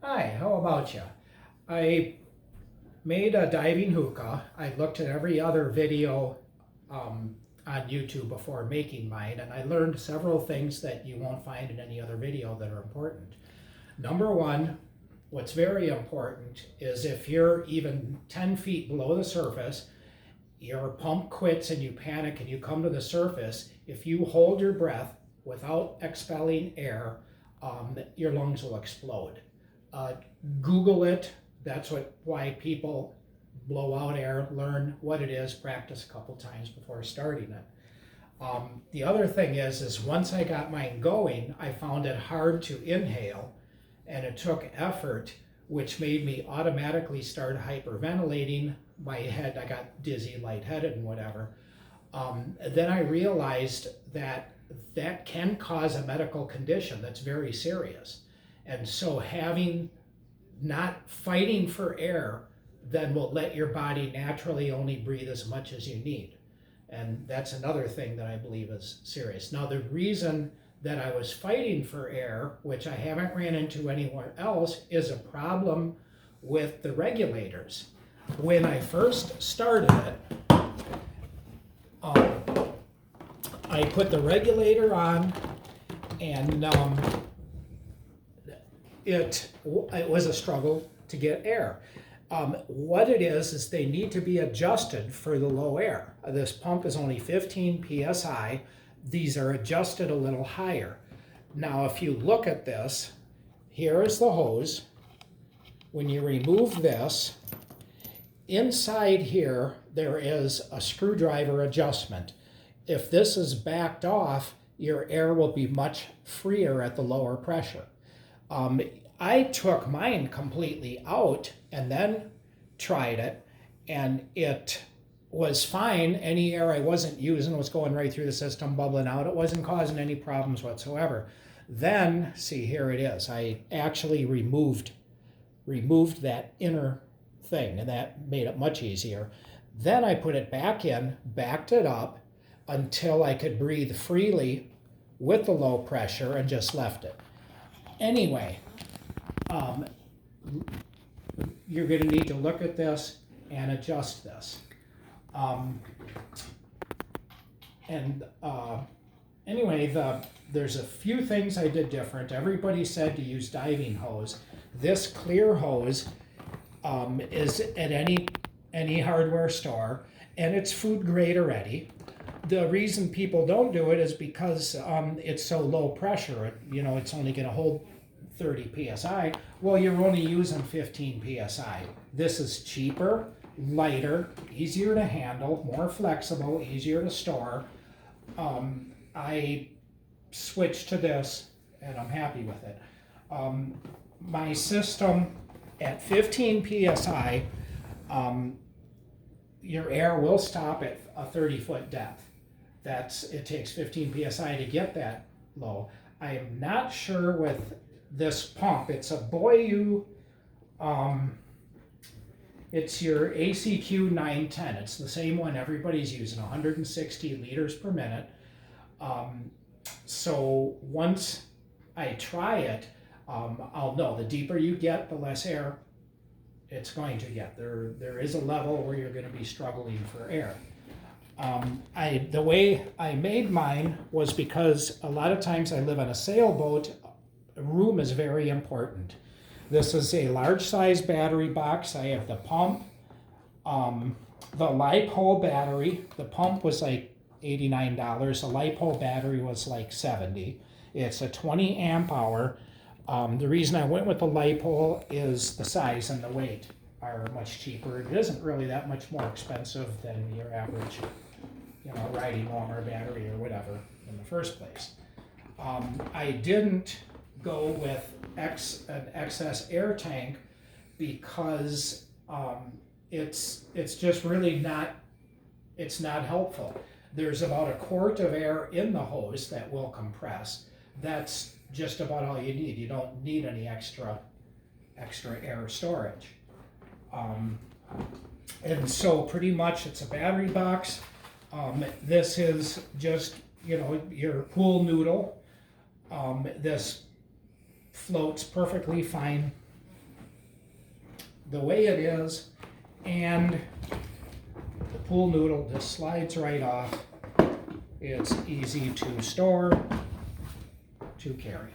Hi, how about you? I made a diving hookah. I looked at every other video on YouTube before making mine, and I learned several things that you won't find in any other video that are important. Number one, what's very important is if you're even 10 feet below the surface, your pump quits and you panic and you come to the surface, if you hold your breath without expelling air, your lungs will explode. Google it. That's why people blow out air. Learn what it is. Practice a couple times before starting it. The other thing is once I got mine going, I found it hard to inhale, and it took effort, which made me automatically start hyperventilating. My head, I got dizzy, lightheaded, and whatever. Then I realized that can cause a medical condition that's very serious. And so not fighting for air then will let your body naturally only breathe as much as you need. And that's another thing that I believe is serious. Now, the reason that I was fighting for air, which I haven't ran into anywhere else, is a problem with the regulators. When I first started it, I put the regulator on, and it was a struggle to get air. What it is they need to be adjusted for the low air. This pump is only 15 psi. These are adjusted a little higher. Now, if you look at this, here is the hose. When you remove this, inside here, there is a screwdriver adjustment. If this is backed off, your air will be much freer at the lower pressure. I took mine completely out and then tried it, and it was fine. Any air I wasn't using was going right through the system, bubbling out. It wasn't causing any problems whatsoever. Then, see, here it is. I actually removed that inner thing, and that made it much easier. Then I put it back in, backed it up until I could breathe freely with the low pressure, and just left it. Anyway, you're going to need to look at this and adjust this. Anyway, there's a few things I did different. Everybody said to use diving hose. This clear hose is at any hardware store, and it's food grade already. The reason people don't do it is because it's so low pressure. It's only going to hold 30 psi. Well, you're only using 15 psi. This is cheaper, lighter, easier to handle, more flexible, easier to store. I switched to this, and I'm happy with it. My system at 15 psi, your air will stop at a 30-foot depth. It takes 15 psi to get that low. I am not sure with this pump. It's a Boyu, it's your ACQ 910. It's the same one everybody's using, 160 liters per minute. So once I try it, I'll know. The deeper you get, the less air it's going to get. There is a level where you're going to be struggling for air. The way I made mine was because a lot of times I live on a sailboat. Room is very important. This is a large size battery box. I have the pump, the LiPo battery. The pump was like $89. The LiPo battery was like $70. It's a 20 amp hour. The reason I went with the LiPo is the size and the weight are much cheaper. It isn't really that much more expensive than your average, riding lawnmower battery or whatever in the first place. I didn't go with an excess air tank because it's just really not helpful. There's about a quart of air in the hose that will compress. That's just about all you need. You don't need any extra air storage. And so pretty much it's a battery box. This is just, your pool noodle. This floats perfectly fine the way it is, and the pool noodle just slides right off. It's easy to store, to carry.